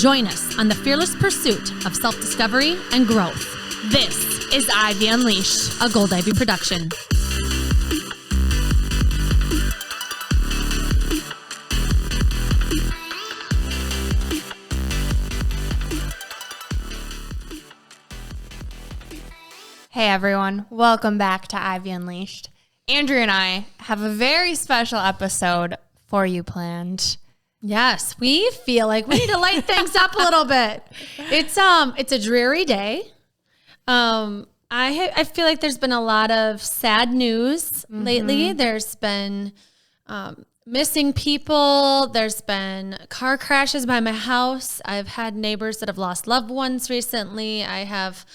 Join us on the fearless pursuit of self-discovery and growth. This is Ivy Unleashed, a Gold Ivy production. Hey everyone, welcome back to Ivy Unleashed. Andrea and I have a very special episode for you planned. Yes, we feel like we need to light things up a little bit. It's a dreary day. I feel like there's been a lot of sad news lately. There's been missing people. There's been car crashes by my house. I've had neighbors that have lost loved ones recently. I have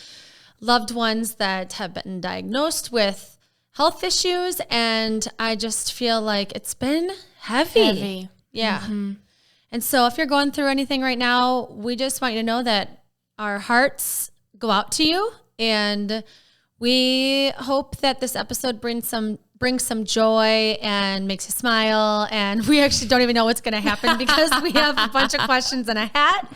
loved ones that have been diagnosed with health issues, and I just feel like it's been heavy. Yeah. Mm-hmm. And so if you're going through anything right now, we just want you to know that our hearts go out to you, and we hope that this episode brings some joy and makes you smile. And we actually don't even know what's going to happen because we have a bunch of questions in a hat.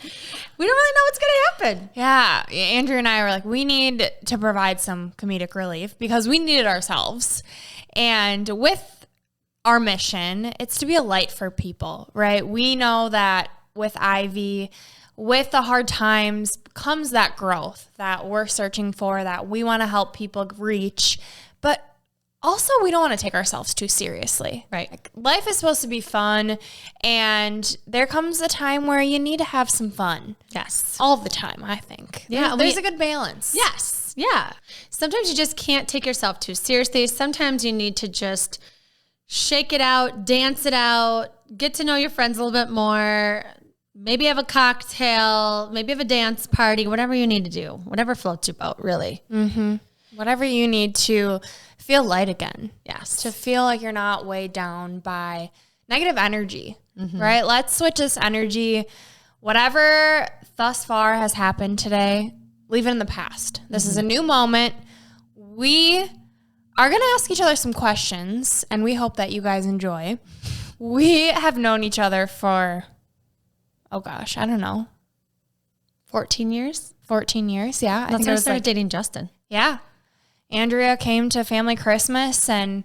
We don't really know what's going to happen. Yeah. Andrea and I were like, we need to provide some comedic relief because we need it ourselves. And with our mission, it's to be a light for people, right? We know that with Ivy, with the hard times comes that growth that we're searching for, that we want to help people reach. But also, we don't want to take ourselves too seriously. Right. Like, life is supposed to be fun, and there comes a time where you need to have some fun. Yes. All the time, I think. Yeah. There's a good balance. Yes. Yeah. Sometimes you just can't take yourself too seriously. Sometimes you need to just shake it out, dance it out, get to know your friends a little bit more, maybe have a cocktail, maybe have a dance party, whatever you need to do, whatever floats your boat, really. Mm-hmm. Whatever you need to feel light again. Yes. To feel like you're not weighed down by negative energy, right? Let's switch this energy. Whatever thus far has happened today, leave it in the past. This is a new moment. We are going to ask each other some questions, and we hope that you guys enjoy. We have known each other for, oh gosh, I don't know. 14 years? 14 years, yeah. That's when I started dating Justin. Yeah. Andrea came to family Christmas, and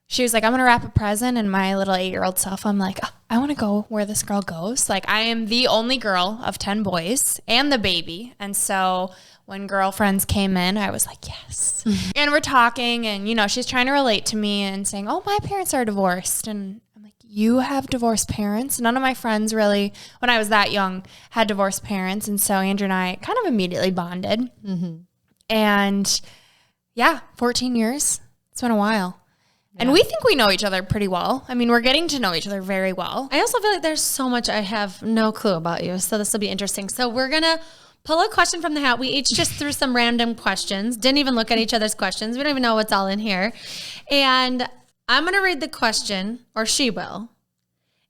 she was like, I'm going to wrap a present. And my little 8-year-old self, I'm like, oh, I want to go where this girl goes. Like, I am the only girl of 10 boys and the baby. And so when girlfriends came in, I was like, yes. And we're talking, and, she's trying to relate to me and saying, oh, my parents are divorced. And I'm like, you have divorced parents? None of my friends really, when I was that young, had divorced parents. And so Andrea and I kind of immediately bonded. Mm-hmm. And yeah, 14 years. It's been a while. Yeah. And we think we know each other pretty well. I mean, we're getting to know each other very well. I also feel like there's so much I have no clue about you. So this will be interesting. So we're going to pull a question from the hat. We each just threw some random questions. Didn't even look at each other's questions. We don't even know what's all in here. And I'm going to read the question, or she will.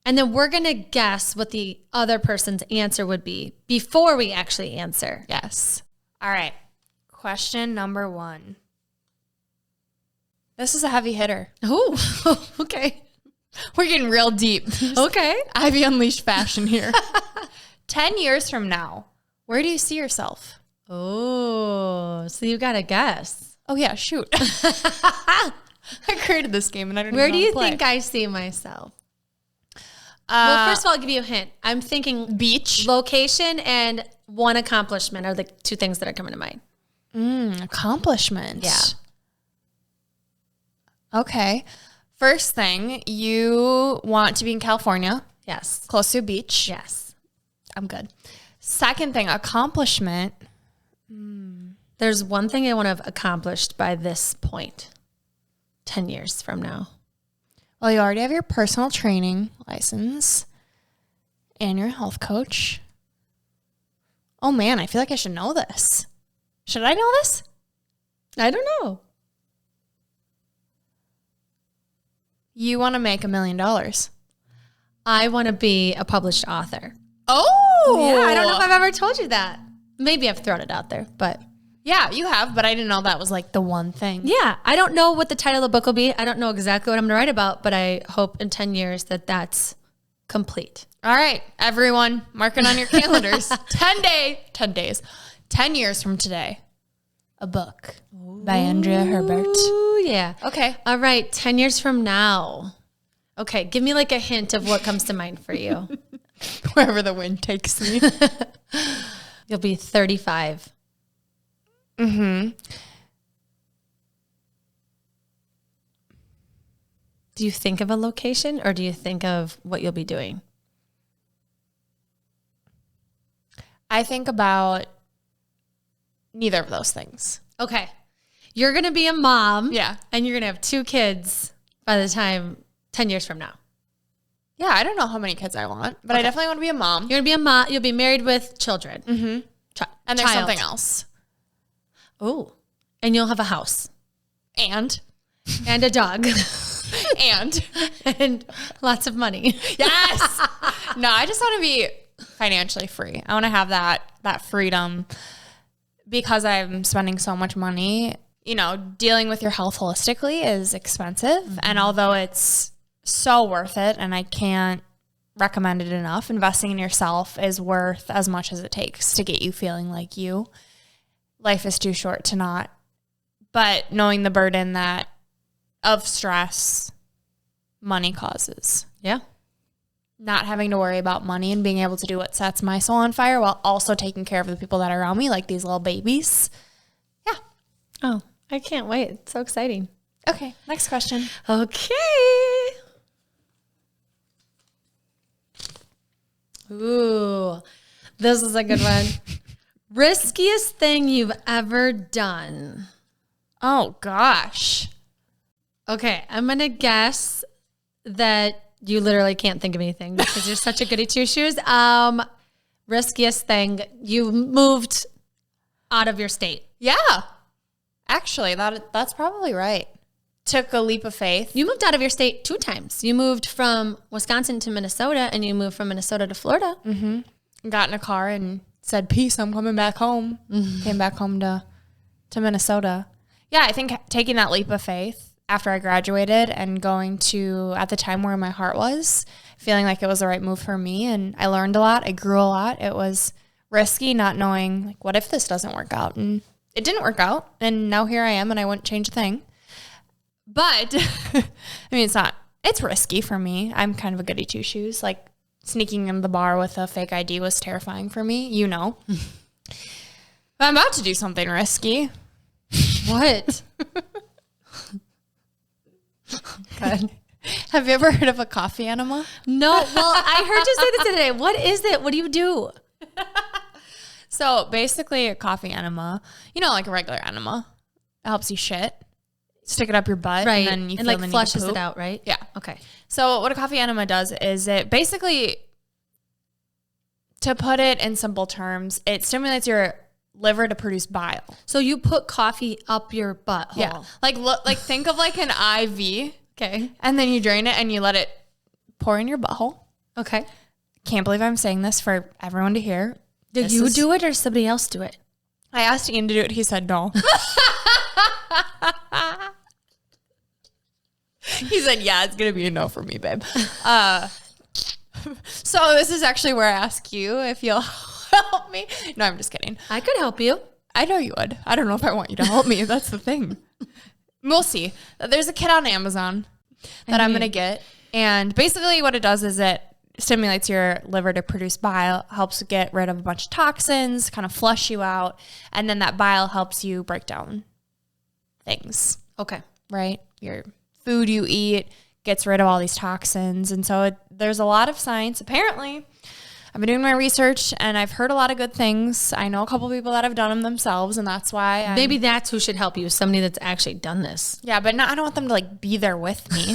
And then we're going to guess what the other person's answer would be before we actually answer. Yes. All right. Question number 1. This is a heavy hitter. Oh, okay. We're getting real deep. Okay. Ivy Unleashed fashion here. 10 years from now, where do you see yourself? Oh, so you got to guess. Oh, yeah, shoot. I created this game, and I don't know Where do you play. think I see myself? Well, first of all, I'll give you a hint. I'm thinking beach, location, and one accomplishment are the two things that are coming to mind. Accomplishment. Yeah. Okay. First thing, you want to be in California. Yes. Close to a beach. Yes. I'm good. Second thing, accomplishment. There's one thing I want to have accomplished by this point, 10 years from now. Well, you already have your personal training license and your health coach. Oh, man, I feel like I should know this. Should I know this? I don't know. You want to make $1 million. I want to be a published author. Oh! Yeah, I don't know if I've ever told you that. Maybe I've thrown it out there, but... Yeah, you have, but I didn't know that was like the one thing. Yeah, I don't know what the title of the book will be. I don't know exactly what I'm going to write about, but I hope in 10 years that that's complete. All right, everyone, mark it on your calendars. 10 years from today, a book by Andrea Herbert. Ooh, yeah. Okay. All right, 10 years from now. Okay, give me like a hint of what comes to mind for you. Wherever the wind takes me. You'll be 35. Mm-hmm. Do you think of a location or do you think of what you'll be doing? I think about neither of those things. Okay. You're going to be a mom. Yeah. And you're going to have 2 kids by the time 10 years from now. Yeah, I don't know how many kids I want, but I definitely want to be a mom. You're going to be a mom. You'll be married with children. Mm-hmm. And there's something else. Oh. And you'll have a house. And a dog. and lots of money. Yes. No, I just want to be financially free. I want to have that freedom because I'm spending so much money. You know, dealing with your health holistically is expensive. Mm-hmm. And although it's so worth it and I can't recommend it enough, investing in yourself is worth as much as it takes to get you feeling like you. Life is too short to not. But knowing the burden that of stress money causes. Yeah. Not having to worry about money and being able to do what sets my soul on fire while also taking care of the people that are around me, like these little babies. Yeah. Oh, I can't wait. It's so exciting. Okay. Next question. Okay. Ooh, this is a good one. Riskiest thing you've ever done? Oh, gosh. Okay, I'm going to guess that you literally can't think of anything because you're such a goody two-shoes. Riskiest thing, you moved out of your state. Yeah. Actually, that's probably right. Took a leap of faith. You moved out of your state 2 times. You moved from Wisconsin to Minnesota and you moved from Minnesota to Florida. Mm-hmm. Got in a car and said, peace, I'm coming back home. Mm-hmm. Came back home to Minnesota. Yeah, I think taking that leap of faith after I graduated and going to, at the time where my heart was, feeling like it was the right move for me. And I learned a lot. I grew a lot. It was risky, not knowing, like, what if this doesn't work out? And it didn't work out. And now here I am and I wouldn't change a thing. But, I mean, it's risky for me. I'm kind of a goody two-shoes. Like, sneaking in the bar with a fake ID was terrifying for me, you know. But I'm about to do something risky. What? God. Have you ever heard of a coffee enema? No. Well, I heard you say this today. What is it? What do you do? So, basically, a coffee enema, you know, like a regular enema. It helps you shit. Stick it up your butt, right? And then you and feel like flushes it out, right? Yeah. Okay. So what a coffee enema does is it basically, to put it in simple terms, it stimulates your liver to produce bile. So you put coffee up your butthole. Yeah. Like think of like an IV. Okay. And then you drain it and you let it pour in your butthole. Okay. Can't believe I'm saying this for everyone to hear. Did you do it or somebody else do it? I asked Ian to do it. He said no. He said, yeah, it's going to be a no for me, babe. So this is actually where I ask you if you'll help me. No, I'm just kidding. I could help you. I know you would. I don't know if I want you to help me. That's the thing. We'll see. There's a kit on Amazon that I'm going to get. And basically what it does is it stimulates your liver to produce bile, helps get rid of a bunch of toxins, kind of flush you out. And then that bile helps you break down things. Okay. Right? Your food you eat gets rid of all these toxins. And so there's a lot of science. Apparently, I've been doing my research and I've heard a lot of good things. I know a couple people that have done them themselves, and that's why maybe that's who should help you, somebody that's actually done this. Yeah, but I don't want them to like be there with me.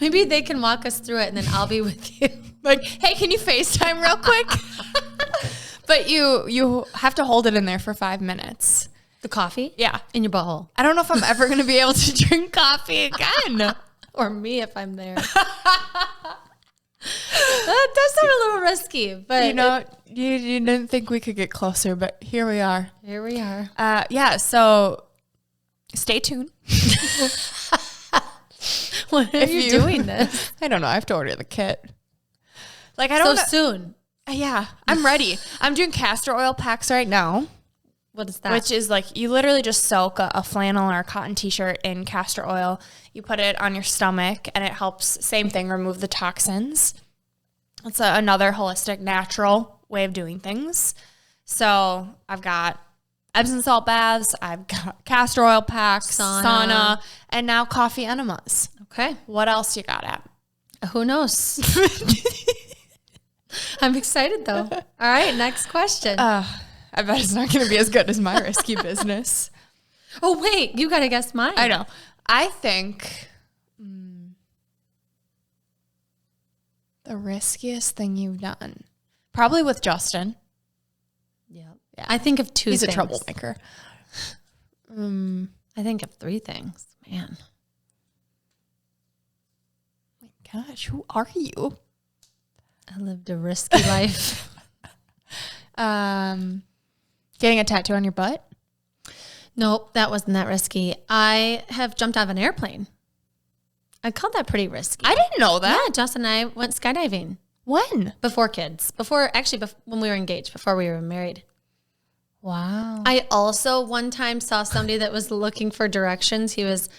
Maybe they can walk us through it and then I'll be with you. Like, hey, can you FaceTime real quick? But you have to hold it in there for 5 minutes. The coffee? Yeah. In your butthole. I don't know if I'm ever going to be able to drink coffee again. Or me if I'm there. That does sound a little risky, but you know, you didn't think we could get closer, but here we are. Here we are. Yeah, so stay tuned. When are you doing this? I don't know. I have to order the kit. Like, I don't so soon. Yeah, I'm ready. I'm doing castor oil packs right now. What is that? Which is like, you literally just soak a flannel or a cotton t-shirt in castor oil. You put it on your stomach and it helps, same thing, remove the toxins. It's another holistic, natural way of doing things. So I've got Epsom salt baths. I've got castor oil packs, sauna, and now coffee enemas. Okay. What else you got at? Who knows? I'm excited though. All right, next question. I bet it's not going to be as good as my risky business. Oh, wait, you got to guess mine. I know. I think the riskiest thing you've done, probably with Justin. Yeah. I think of two He's things. a troublemaker. I think of three things. Man. Gosh, who are you? I lived a risky life. Getting a tattoo on your butt? Nope, that wasn't that risky. I have jumped out of an airplane. I called that pretty risky. I didn't know that. Yeah, Justin and I went skydiving. When? Before kids. When we were engaged, before we were married. Wow. I also one time saw somebody that was looking for directions. He was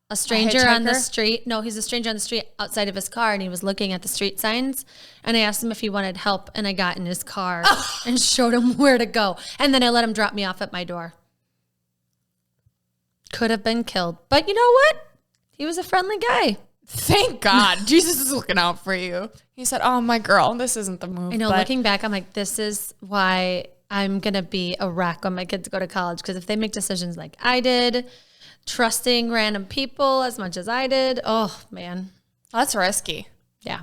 a stranger on the street. No, he's a stranger on the street outside of his car, and he was looking at the street signs. And I asked him if he wanted help, and I got in his car and showed him where to go. And then I let him drop me off at my door. Could have been killed. But you know what? He was a friendly guy. Thank God. Jesus is looking out for you. He said, oh, my girl, this isn't the move. I know, looking back, I'm like, this is why I'm going to be a wreck when my kids go to college. Because if they make decisions like I did, trusting random people as much as I did, oh, man. That's risky. Yeah.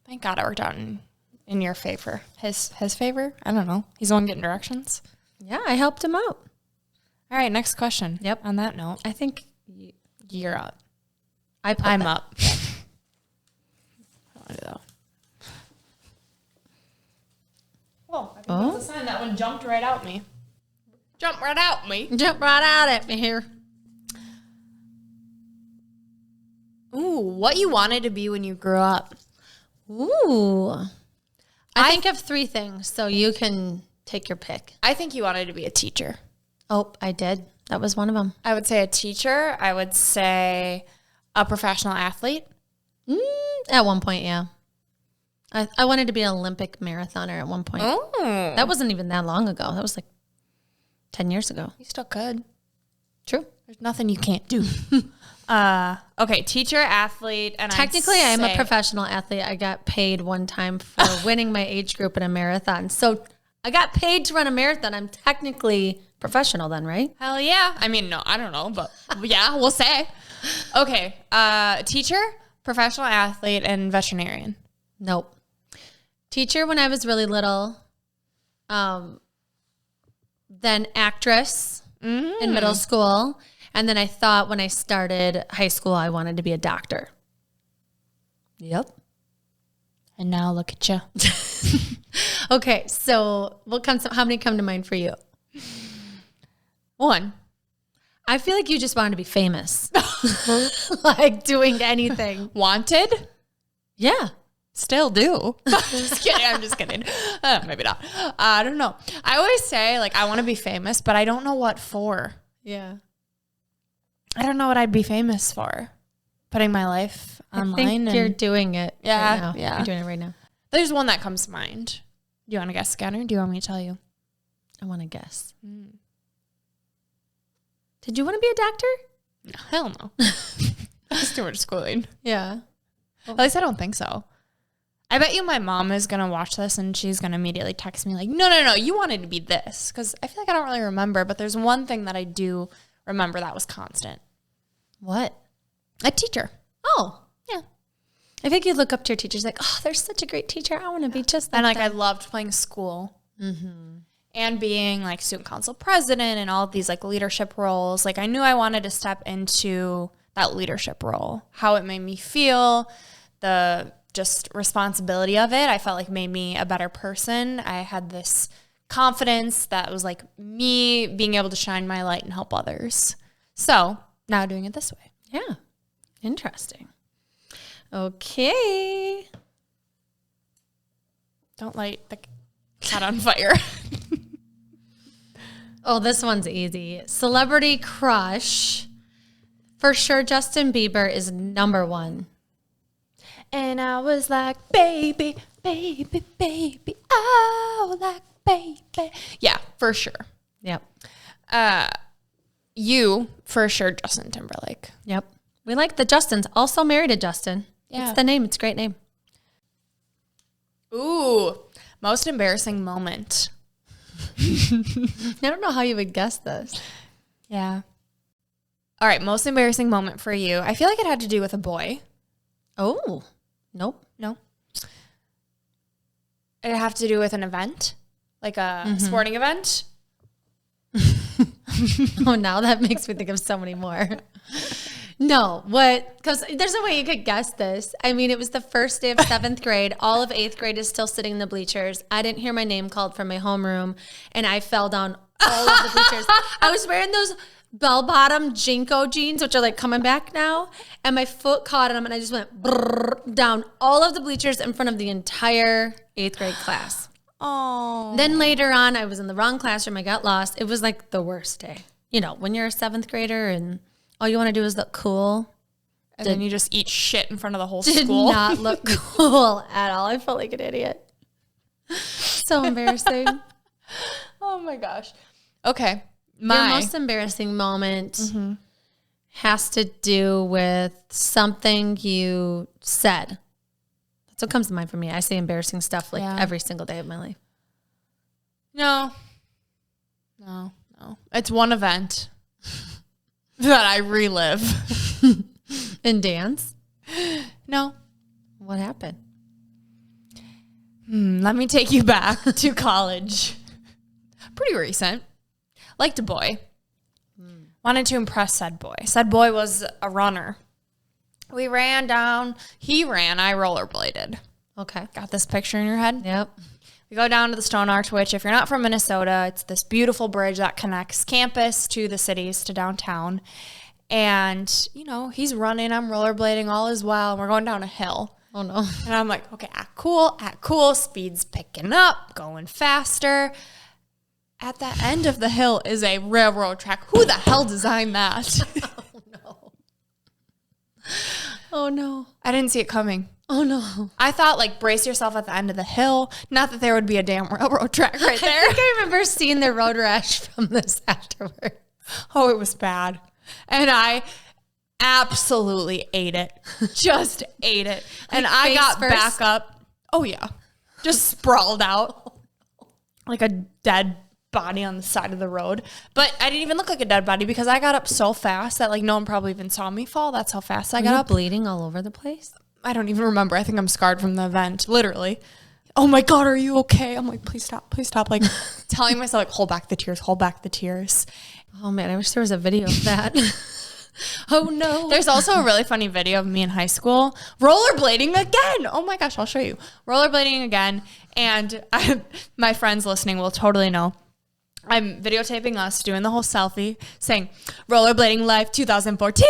Thank God it worked out in your favor. His favor? I don't know. He's the one getting directions. Yeah, I helped him out. All right, next question. Yep. On that note, I think you're up. I'm up. Oh, I think that's a sign. That one jumped right out me. Jump right out me. Jump right out at me here. Ooh, what you wanted to be when you grew up? Ooh. I think of three things, so you can take your pick. I think you wanted to be a teacher. Oh, I did. That was one of them. I would say a teacher. I would say a professional athlete. At one point, yeah. I wanted to be an Olympic marathoner at one point. Oh. That wasn't even that long ago. That was like 10 years ago. You still could. True. There's nothing you can't do. Okay, teacher, athlete, and technically I am a professional athlete. I got paid one time for winning my age group in a marathon. So I got paid to run a marathon. I'm technically professional then, right? Hell yeah. I mean, no, I don't know, but yeah, we'll say. Okay, teacher, professional athlete, and veterinarian. Nope. Teacher when I was really little. Then actress in middle school. And then I thought when I started high school, I wanted to be a doctor. Yep. And now look at you. Okay, so how many come to mind for you? One. I feel like you just wanted to be famous. Like doing anything. Wanted? Yeah. Still do. I'm just kidding. Maybe not. I don't know. I always say, like, I want to be famous, but I don't know what for. Yeah. I don't know what I'd be famous for. Putting my life online. I think you're doing it right now. Yeah. You're doing it right now. There's one that comes to mind. Do you want to guess again, or do you want me to tell you? I want to guess. Did you want to be a doctor? No, hell no. That's too much schooling. Yeah. At least I don't think so. I bet you my mom is going to watch this and she's going to immediately text me like, no, you wanted to be this. Because I feel like I don't really remember, but there's one thing that I do remember that was constant. What? A teacher. Oh. Yeah. I think you look up to your teachers like, oh, they're such a great teacher. I want to be just like And like them. I loved playing school. And being like student council president and all of these like leadership roles. Like I knew I wanted to step into that leadership role. How it made me feel, the just responsibility of it, I felt like made me a better person. I had this confidence that was like me being able to shine my light and help others. So now doing it this way. Yeah. Interesting. Okay. Don't light the cat on fire. Oh, this one's easy. Celebrity crush. For sure, Justin Bieber is number one. And I was like, baby, baby, baby. Oh, like baby. Yeah, for sure. Yep. You, for sure, Justin Timberlake. Yep. We like the Justins. Also married to Justin. Yeah. It's the name. It's a great name. Ooh, most embarrassing moment. I don't know how you would guess this. Yeah. All right, most embarrassing moment for you. I feel like it had to do with a boy. Oh, nope. No. It have to do with an event, like a sporting event. Oh, now that makes me think of so many more. No, what? Because there's no way you could guess this. I mean, it was the first day of 7th grade. All of 8th grade is still sitting in the bleachers. I didn't hear my name called from my homeroom, and I fell down all of the bleachers. I was wearing those bell-bottom Jinko jeans, which are like coming back now, and my foot caught in them, and I just went brrr, down all of the bleachers in front of the entire 8th grade class. Oh. Then later on, I was in the wrong classroom. I got lost. It was like the worst day. You know, when you're a 7th grader and all you want to do is look cool. And then you just eat shit in front of the whole Did school. not look cool at all. I felt like an idiot. So embarrassing. Oh my gosh. Okay. Your most embarrassing moment has to do with something you said. That's what comes to mind for me. I say embarrassing stuff like every single day of my life. No. It's one event that I relive. In dance? No. What happened? Let me take you back to college. Pretty recent. Liked a boy. Wanted to impress said boy. Said boy was a runner. We ran down. He ran. I rollerbladed. Okay. Got this picture in your head? Yep. We go down to the Stone Arch, which if you're not from Minnesota, it's this beautiful bridge that connects campus to the cities, to downtown. And, you know, he's running. I'm rollerblading. All is well. And we're going down a hill. Oh, no. And I'm like, okay, act cool. Speed's picking up, going faster. At the end of the hill is a railroad track. Who the hell designed that? Oh, no. Oh, no. I didn't see it coming. Oh, no. I thought, like, brace yourself at the end of the hill. Not that there would be a damn railroad track right there. I think I remember seeing the road rash from this afterward. Oh, it was bad. And I absolutely ate it. Just ate it. And I got back up. Oh, yeah. Just sprawled out like a dead body on the side of the road. But I didn't even look like a dead body because I got up so fast that, like, no one probably even saw me fall. That's how fast I got up. Bleeding all over the place? I don't even remember. I think I'm scarred from the event, literally. Oh my God, are you okay? I'm like, please stop. Like telling myself, like, hold back the tears. Oh man, I wish there was a video of that. Oh no. There's also a really funny video of me in high school rollerblading again. Oh my gosh, I'll show you. Rollerblading again. And my friends listening will totally know. I'm videotaping us doing the whole selfie saying rollerblading life 2014.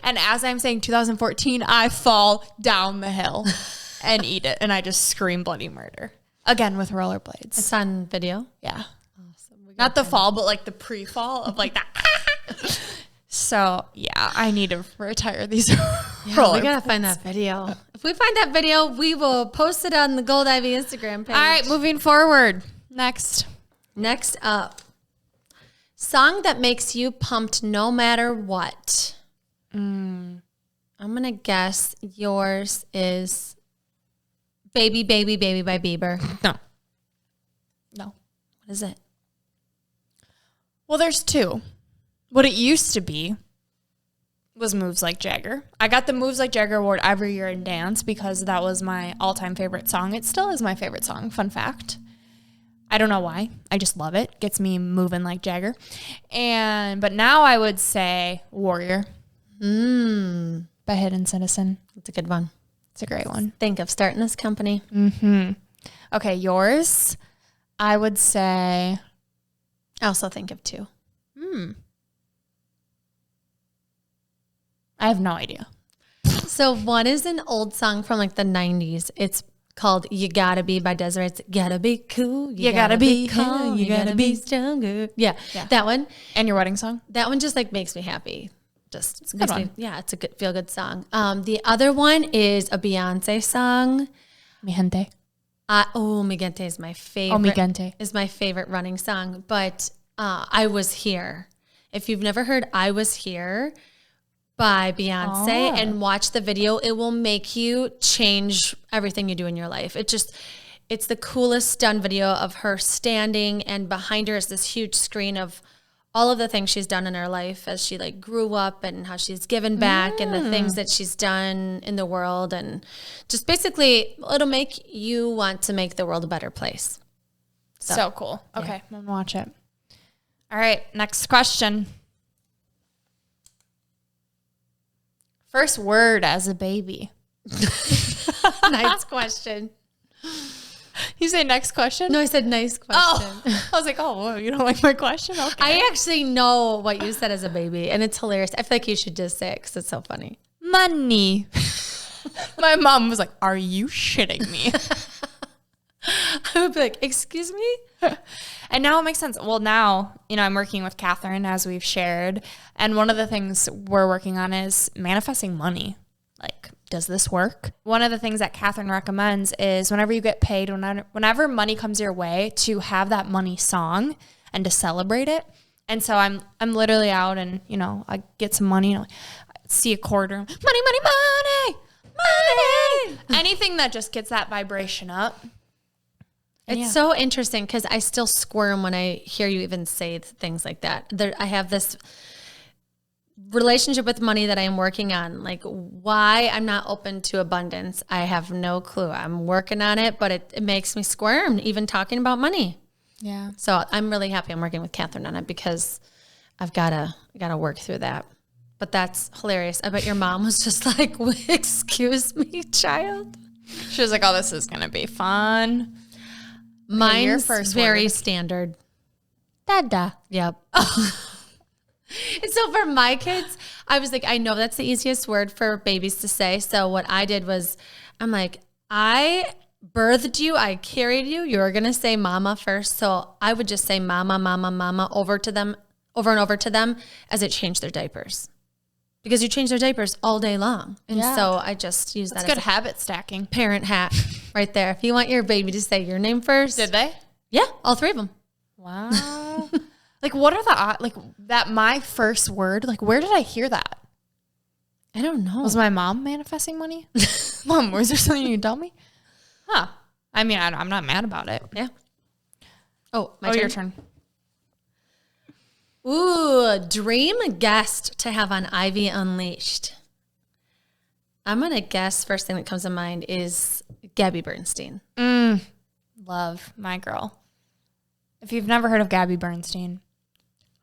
And as I'm saying 2014, I fall down the hill and eat it. And I just scream bloody murder. Again with rollerblades. It's on video? Yeah. Awesome. Not the fall, but like the pre-fall of like that. So yeah, I need to retire these rollerblades. We gotta find that video. If we find that video, we will post it on the Gold Ivy Instagram page. All right, moving forward. Next up, song that makes you pumped no matter what. I'm going to guess yours is Baby, Baby, Baby by Bieber. No. What is it? Well, there's two. What it used to be was Moves Like Jagger. I got the Moves Like Jagger award every year in dance because that was my all-time favorite song. It still is my favorite song, fun fact. I don't know why. I just love it. Gets me moving like Jagger. But now I would say Warrior. By Hidden Citizen. It's a good one. It's a great one. Think of starting this company. Okay, yours. I would say. I also think of two. I have no idea. So one is an old song from like the 90s. It's called You Gotta Be by Desiree. It's gotta be cool. You gotta be calm. You gotta be stronger. Yeah, that one. And your wedding song? That one just like makes me happy. Just it's a good one. It's a good feel good song. The other one is a Beyonce song. Mi Gente. Mi Gente is my favorite. Mi Gente is my favorite running song. But I Was Here. If you've never heard I Was Here by Beyonce and watch the video, it will make you change everything you do in your life. It's the coolest done video of her standing, and behind her is this huge screen of all of the things she's done in her life as she like grew up and how she's given back and the things that she's done in the world. And just basically it'll make you want to make the world a better place. So cool. Okay. I'm gonna watch it. All right. Next question. First word as a baby. Nice question. You say next question? No, I said nice question. Oh, I was like, oh, you don't like my question? Okay. I actually know what you said as a baby, and it's hilarious. I feel like you should just say it because it's so funny. Money. My mom was like, are you shitting me? I would be like, excuse me? And now it makes sense. Well, now, I'm working with Catherine, as we've shared. And one of the things we're working on is manifesting money. Like, does this work? One of the things that Catherine recommends is whenever you get paid, whenever money comes your way, to have that money song and to celebrate it. And so I'm literally out and, I get some money, I see a quarter, money, money, money, money. Anything that just gets that vibration up. It's so interesting because I still squirm when I hear you even say things like that. I have this relationship with money that I am working on. Like, why I'm not open to abundance, I have no clue. I'm working on it, but it makes me squirm even talking about money. Yeah. So I'm really happy I'm working with Catherine on it because I've got to work through that. But that's hilarious. I bet your mom was just like, excuse me, child. She was like, oh, this is going to be fun. Mine's very standard. Dada. Yep. And so for my kids, I was like, I know that's the easiest word for babies to say. So what I did was, I'm like, I birthed you, I carried you. You're going to say mama first. So I would just say mama, mama, mama over and over to them as it changed their diapers. Because you change their diapers all day long. And so I just use that as good habit stacking. Parent hack right there. If you want your baby to say your name first. Did they? Yeah, all three of them. Wow. Like, what are that my first word? Like, where did I hear that? I don't know. Was my mom manifesting money? Mom, was there something you can tell me? Huh. I mean, I'm not mad about it. Yeah. Oh, my turn. Your turn. Ooh, dream guest to have on Ivy Unleashed. I'm going to guess first thing that comes to mind is Gabby Bernstein. Love, my girl. If you've never heard of Gabby Bernstein,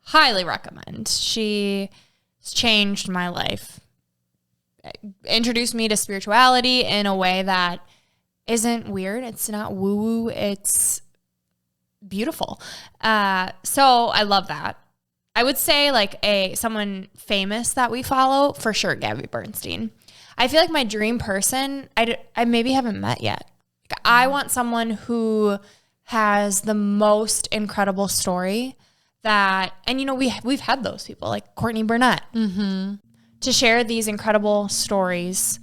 highly recommend. She's changed my life. Introduced me to spirituality in a way that isn't weird. It's not woo-woo. It's beautiful. So I love that. I would say like someone famous that we follow, for sure, Gabby Bernstein. I feel like my dream person, I maybe haven't met yet. Like, I want someone who has the most incredible story that, and we've had those people like Courtney Burnett to share these incredible stories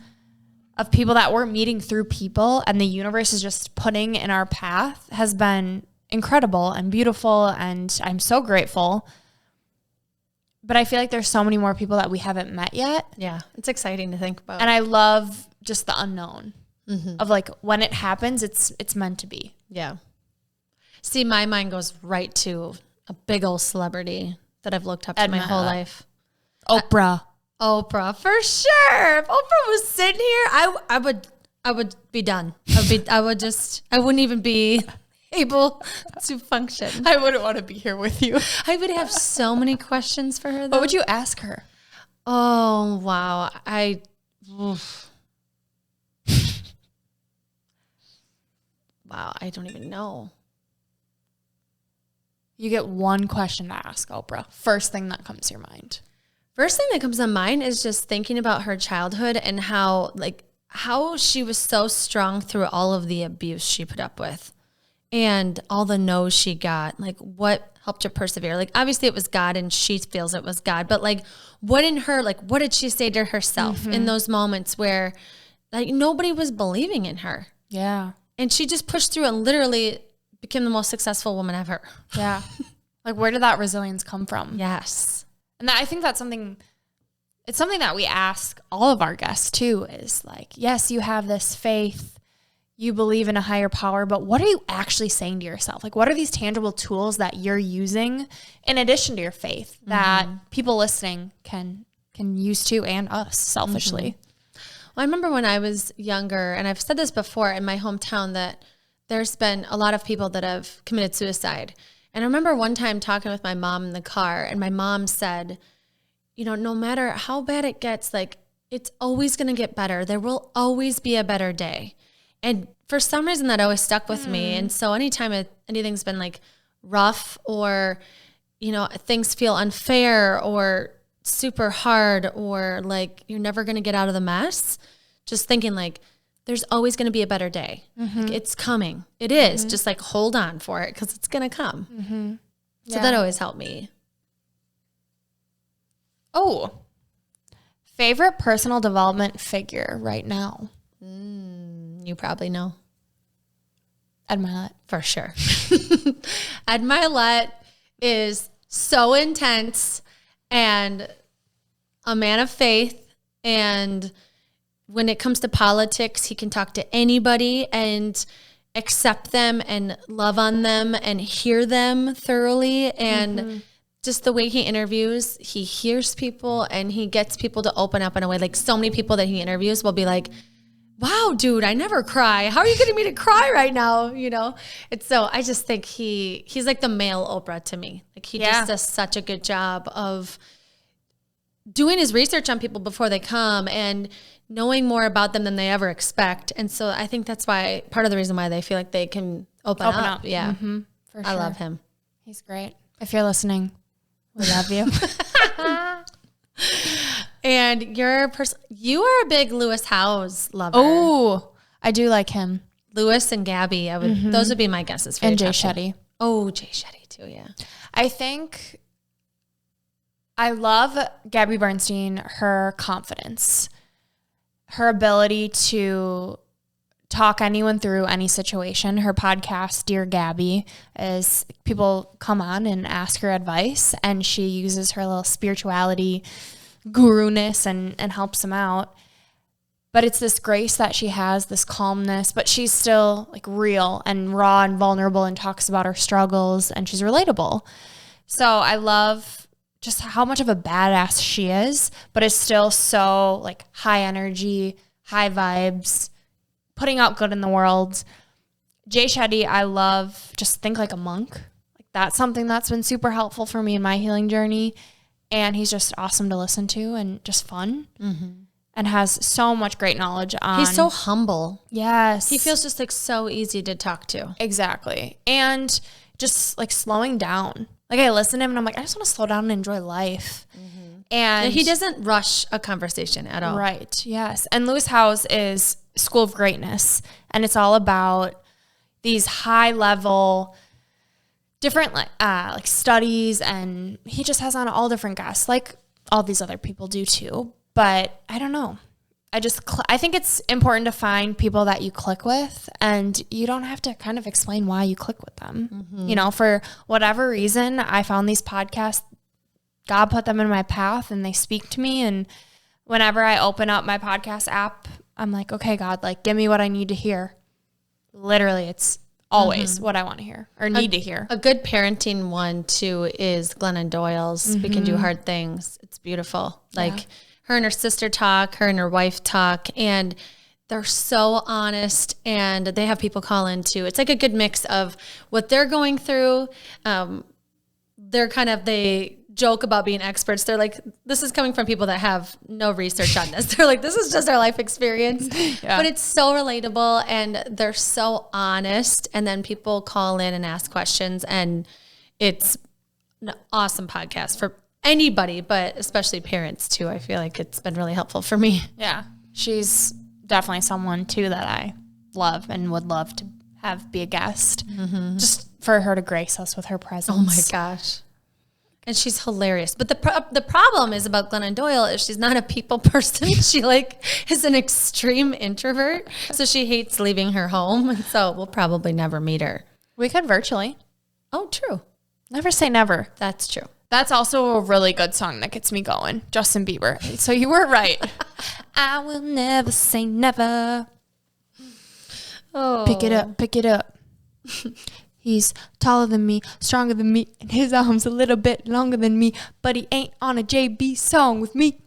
of people that we're meeting through people and the universe is just putting in our path has been incredible and beautiful. And I'm so grateful. But I feel like there's so many more people that we haven't met yet. Yeah, it's exciting to think about. And I love just the unknown of like when it happens, it's meant to be. Yeah. See, my mind goes right to a big old celebrity that I've looked up to my whole life. Oprah. Oprah, for sure. If Oprah was sitting here, I would be done. I wouldn't even be able to function. I wouldn't want to be here with you. I would have so many questions for her, though. What would you ask her? Oh, wow. Wow, I don't even know. You get one question to ask Oprah. First thing that comes to your mind. First thing that comes to mind is just thinking about her childhood and how how she was so strong through all of the abuse she put up with and all the no's she got. Like, what helped her persevere? Like, obviously it was God and she feels it was God, but like, what in her, like, what did she say to herself in those moments where like nobody was believing in her? Yeah. And she just pushed through and literally became the most successful woman ever. Yeah. Like, where did that resilience come from? Yes. And I think that's something, it's something that we ask all of our guests too, is like, yes, you have this faith, you believe in a higher power, but what are you actually saying to yourself? Like, what are these tangible tools that you're using in addition to your faith that people listening can use too, and us selfishly? Well, I remember when I was younger, and I've said this before in my hometown, that there's been a lot of people that have committed suicide. And I remember one time talking with my mom in the car, and my mom said, you know, no matter how bad it gets, like, it's always going to get better. There will always be a better day. And for some reason that always stuck with me. And so anytime anything's been like rough, or, you know, things feel unfair or super hard, or like you're never going to get out of the mess, just thinking like, there's always going to be a better day. Like, it's coming. It is. Just like hold on for it, because it's going to come. So that always helped me. Oh, favorite personal development figure right now? You probably know. Ed Milet. For sure. Ed Milet is so intense and a man of faith. And when it comes to politics, he can talk to anybody and accept them and love on them and hear them thoroughly. And just the way he interviews, he hears people and he gets people to open up in a way. Like, so many people that he interviews will be like, wow, dude, I never cry. How are you getting me to cry right now? You know? It's so, I just think he's like the male Oprah to me. Like, he just does such a good job of doing his research on people before they come and knowing more about them than they ever expect. And so I think that's why, part of the reason why they feel like they can open up. Yeah. For sure. I love him. He's great. If you're listening, we love you. And you are a big Lewis Howes lover. Oh, I do like him. Lewis and Gabby. Those would be my guesses. And Jay Shetty. Oh, Jay Shetty too. Yeah. I think I love Gabby Bernstein, her confidence, her ability to talk anyone through any situation. Her podcast, Dear Gabby, is people come on and ask her advice, and she uses her little spirituality guru-ness and helps them out. But it's this grace that she has, this calmness, but she's still like real and raw and vulnerable and talks about her struggles, and she's relatable. So I love just how much of a badass she is, but is still so like high energy, high vibes, putting out good in the world. Jay Shetty, I love, just think like a monk. Like, that's something that's been super helpful for me in my healing journey. And he's just awesome to listen to and just fun and has so much great knowledge on. He's so humble. Yes. He feels just like so easy to talk to. Exactly. And just like slowing down. Like, I listen to him and I'm like, I just want to slow down and enjoy life. And he doesn't rush a conversation at all. Right. Yes. And Lewis Howes is School of Greatness. And it's all about these high level different like studies, and he just has on all different guests, like all these other people do too. But I don't know. I think it's important to find people that you click with, and you don't have to kind of explain why you click with them. You know, for whatever reason, I found these podcasts, God put them in my path and they speak to me. And whenever I open up my podcast app, I'm like, okay, God, like, give me what I need to hear. Literally, it's always what I want to hear or need to hear. A good parenting one too is Glennon Doyle's We Can Do Hard Things. It's beautiful. Like, her and her sister talk, her and her wife talk, and they're so honest, and they have people call in too. It's like a good mix of what they're going through. They joke about being experts. They're like, this is coming from people that have no research on this. They're like, this is just our life experience. But it's so relatable, and they're so honest. And then people call in and ask questions, and it's an awesome podcast for anybody, but especially parents too. I feel like it's been really helpful for me. Yeah. She's definitely someone too that I love and would love to have be a guest, just for her to grace us with her presence. Oh my gosh. And she's hilarious. But the problem is about Glennon Doyle is she's not a people person. She is an extreme introvert. So she hates leaving her home. And so we'll probably never meet her. We could virtually. Oh, true. Never say never. That's true. That's also a really good song that gets me going. Justin Bieber. So you were right. I will never say never. Oh. Pick it up. Pick it up. He's taller than me, stronger than me, and his arm's a little bit longer than me, but he ain't on a JB song with me.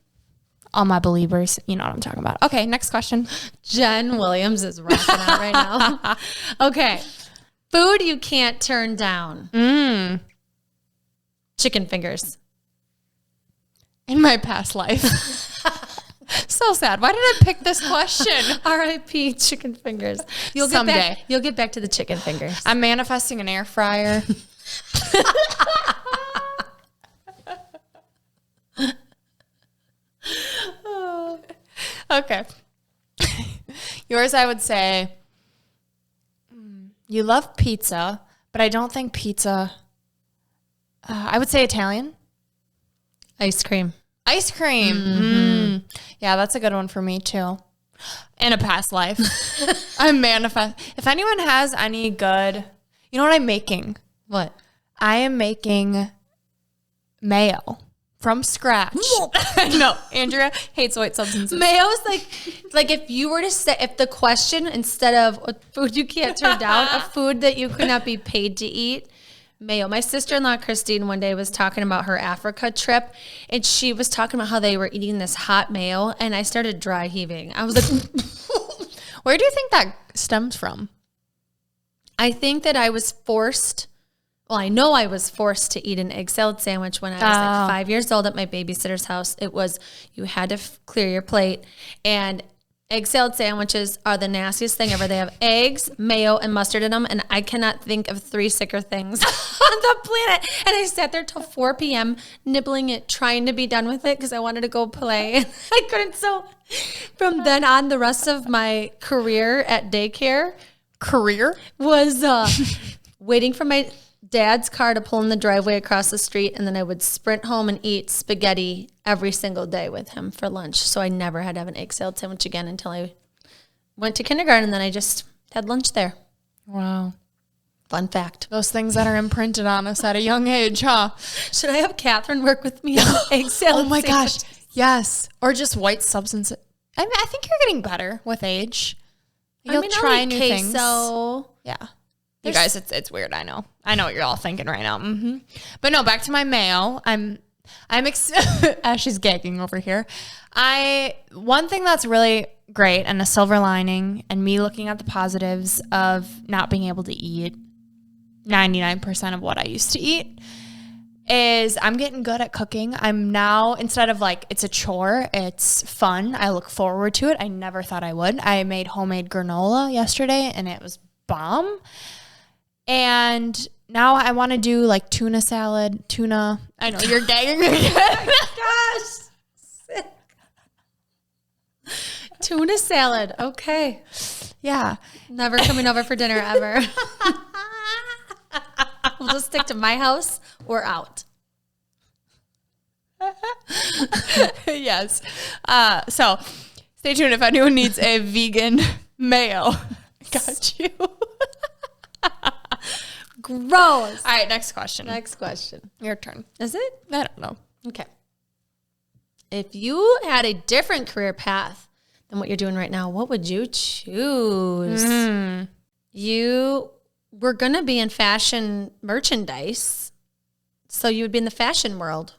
All my believers, you know what I'm talking about. Okay, next question. Jen Williams is rocking out right now. Okay. Food you can't turn down. Chicken fingers. In my past life. So sad. Why did I pick this question? R.I.P. chicken fingers. Someday. You'll get back to the chicken fingers. I'm manifesting an air fryer. Okay. Yours, I would say, you love pizza, but I don't think pizza, I would say Italian. Ice cream. Ice cream. Yeah, that's a good one for me too. In a past life. I'm manifest. If anyone has any good, you know what I'm making? What? I am making mayo from scratch. No, Andrea hates white substances. Mayo's like if you were to say, if the question instead of what food you can't turn down, a food that you could not be paid to eat, mayo. My sister-in-law, Christine, one day was talking about her Africa trip, and she was talking about how they were eating this hot mayo, and I started dry heaving. I was like, where do you think that stems from? I think that I was forced, well, I know I was forced to eat an egg salad sandwich when I was like 5 years old at my babysitter's house. It was, you had to clear your plate, and egg salad sandwiches are the nastiest thing ever. They have eggs, mayo, and mustard in them, and I cannot think of 3 sicker things on the planet. And I sat there till 4 p.m. nibbling it, trying to be done with it because I wanted to go play. I couldn't. So from then on, the rest of my career at daycare was waiting for my dad's car to pull in the driveway across the street, and then I would sprint home and eat spaghetti every single day with him for lunch. So I never had to have an egg salad sandwich again until I went to kindergarten, and then I just had lunch there. Wow. Fun fact. Those things that are imprinted on us at a young age, huh? Should I have Catherine work with me on egg salad? Oh my sandwich? gosh. Yes. Or just white substances. I mean, I think you're getting better with age. You'll try new things. Yeah. You guys, it's weird. I know what you're all thinking right now. But no, back to my mayo. I'm Ashley's gagging over here. One thing that's really great and a silver lining and me looking at the positives of not being able to eat 99% of what I used to eat is I'm getting good at cooking. I'm now, instead of like it's a chore, it's fun. I look forward to it. I never thought I would. I made homemade granola yesterday and it was bomb. And now I want to do like tuna salad, I know you're gagging again. Gosh. Tuna salad. Okay. Yeah. Never coming over for dinner ever. We'll just stick to my house or out. Yes. So stay tuned if anyone needs a vegan mayo. Got you. Gross. All right, next question. Your turn. Is it? I don't know. Okay. If you had a different career path than what you're doing right now, what would you choose? You were going to be in fashion merchandise, so you would be in the fashion world,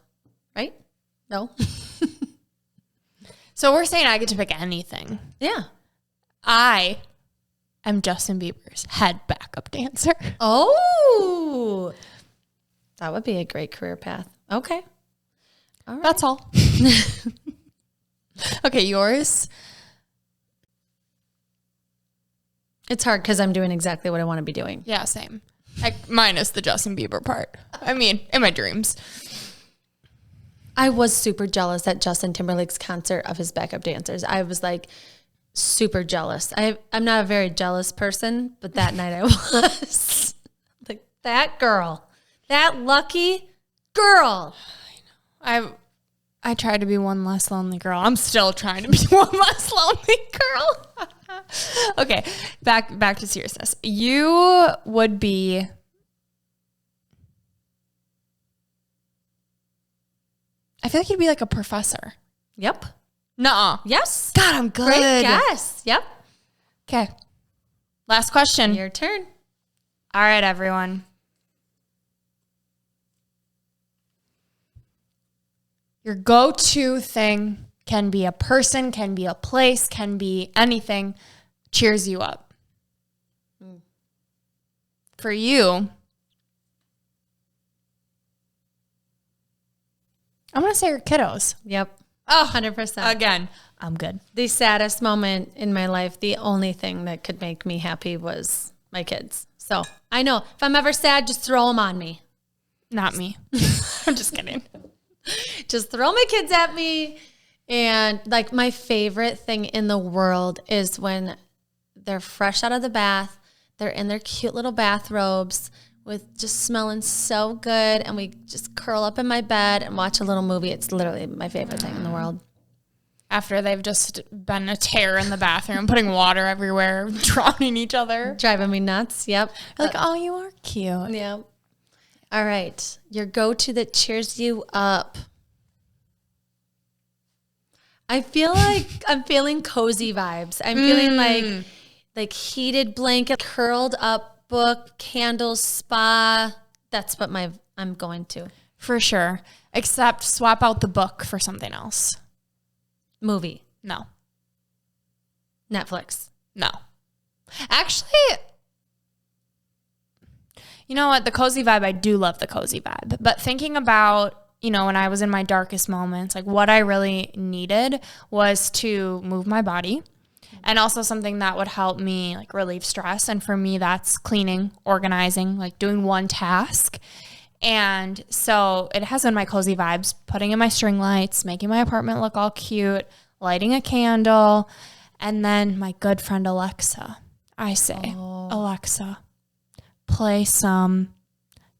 right? No? So we're saying I get to pick anything. Yeah. I am Justin Bieber's head backup dancer. Oh, that would be a great career path. Okay. All right. That's all. Okay, yours? It's hard because I'm doing exactly what I want to be doing. Yeah, same. Minus the Justin Bieber part. I mean, in my dreams. I was super jealous at Justin Timberlake's concert of his backup dancers. I was like super jealous. I'm not a very jealous person, but that night I was. Like, that girl, that lucky girl. I tried to be one less lonely girl. I'm still trying to be one less lonely girl. Okay, back to seriousness. You would be... I feel like you'd be like a professor. Yep. Nuh-uh. Yes. God, I'm good. Great guess. Yep. Okay. Last question. Your turn. All right, everyone. Your go-to thing can be a person, can be a place, can be anything. Cheers you up. For you, I'm going to say your kiddos. Yep. Oh, 100%. Again, I'm good. The saddest moment in my life, the only thing that could make me happy was my kids. So I know if I'm ever sad, just throw them on me. Not me. I'm just kidding. Just throw my kids at me. And like my favorite thing in the world is when they're fresh out of the bath, they're in their cute little bathrobes with just smelling so good, and we just curl up in my bed and watch a little movie. It's literally my favorite thing in the world. After they've just been a tear in the bathroom, putting water everywhere, drowning each other. Driving me nuts. Yep. Like, oh, you are cute. Yep. All right. Your go-to that cheers you up. I feel like I'm feeling cozy vibes. I'm feeling like heated blanket, curled up book, candles, spa. That's what I'm going to. For sure. Except swap out the book for something else. Movie. No. Netflix. No. Actually, you know what? The cozy vibe, I do love the cozy vibe. But thinking about, you know, when I was in my darkest moments, like what I really needed was to move my body. And also something that would help me like relieve stress. And for me, that's cleaning, organizing, like doing one task. And so it has been my cozy vibes, putting in my string lights, making my apartment look all cute, lighting a candle. And then my good friend Alexa, I say, Alexa, play some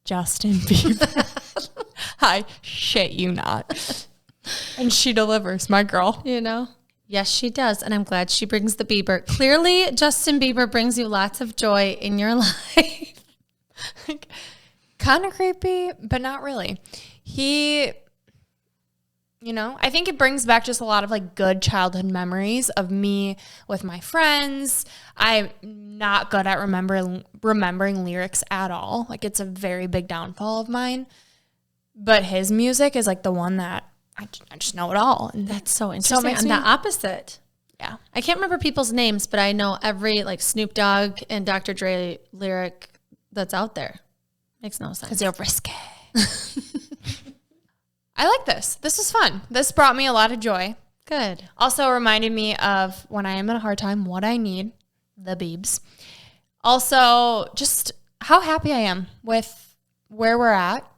Justin Bieber. I shit you not. And she delivers, my girl. You know? Yes, she does. And I'm glad she brings the Bieber. Clearly, Justin Bieber brings you lots of joy in your life. Like, kind of creepy, but not really. He, you know, I think it brings back just a lot of like good childhood memories of me with my friends. I'm not good at remembering lyrics at all. Like, it's a very big downfall of mine. But his music is like the one that I just know it all. And that's so interesting. I'm the opposite. Yeah. I can't remember people's names, but I know every like Snoop Dogg and Dr. Dre lyric that's out there. Makes no sense. Because they're risque. I like this. This was fun. This brought me a lot of joy. Good. Also reminded me of when I am in a hard time, what I need, the Biebs. Also, just how happy I am with where we're at.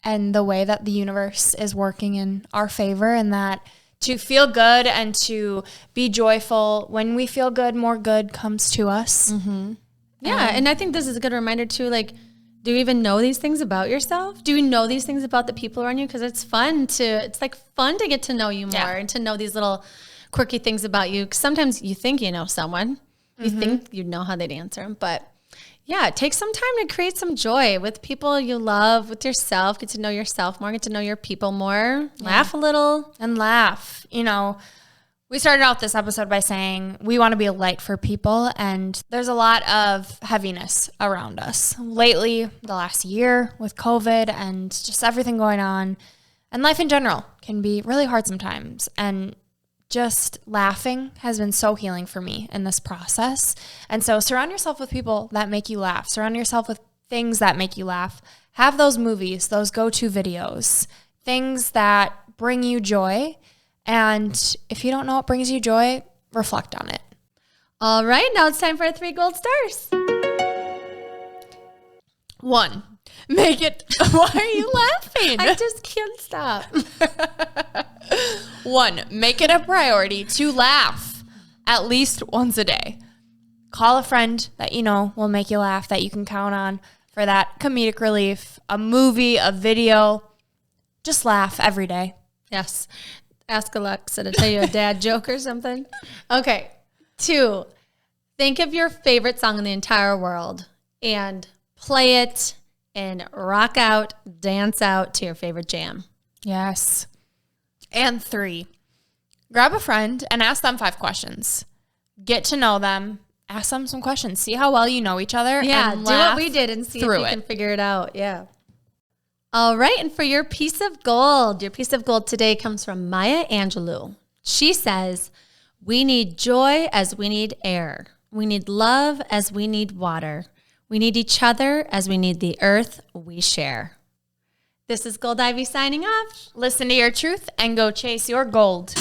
And the way that the universe is working in our favor, and that to feel good and to be joyful, when we feel good, more good comes to us. Mm-hmm. Yeah, and I think this is a good reminder too, like, do you even know these things about yourself? Do you know these things about the people around you? Because it's fun to get to know you more and to know these little quirky things about you. Because sometimes you think you know someone. You think you know how they'd answer them, but yeah, take some time to create some joy with people you love, with yourself. Get to know yourself more, get to know your people more. Yeah. Laugh a little. And laugh. You know, we started out this episode by saying we want to be a light for people, and there's a lot of heaviness around us. Lately, the last year with COVID and just everything going on, and life in general can be really hard sometimes. And just laughing has been so healing for me in this process. And so surround yourself with people that make you laugh. Surround yourself with things that make you laugh. Have those movies, those go-to videos, things that bring you joy. And if you don't know what brings you joy, reflect on it. All right, now it's time for our 3 gold stars. 1, make it. Why are you laughing? I just can't stop. 1, make it a priority to laugh at least once a day. Call a friend that you know will make you laugh, that you can count on for that comedic relief, a movie, a video. Just laugh every day. Yes. Ask Alexa to tell you a dad joke or something. Okay. 2, think of your favorite song in the entire world and play it and rock out, dance out to your favorite jam. Yes. And 3, grab a friend and ask them 5 questions. Get to know them. Ask them some questions. See how well you know each other. Yeah, and do what we did and see if you through can figure it out. Yeah. All right, and for your piece of gold, your piece of gold today comes from Maya Angelou. She says, we need joy as we need air. We need love as we need water. We need each other as we need the earth we share. This is Gold Ivy signing off. Listen to your truth and go chase your gold.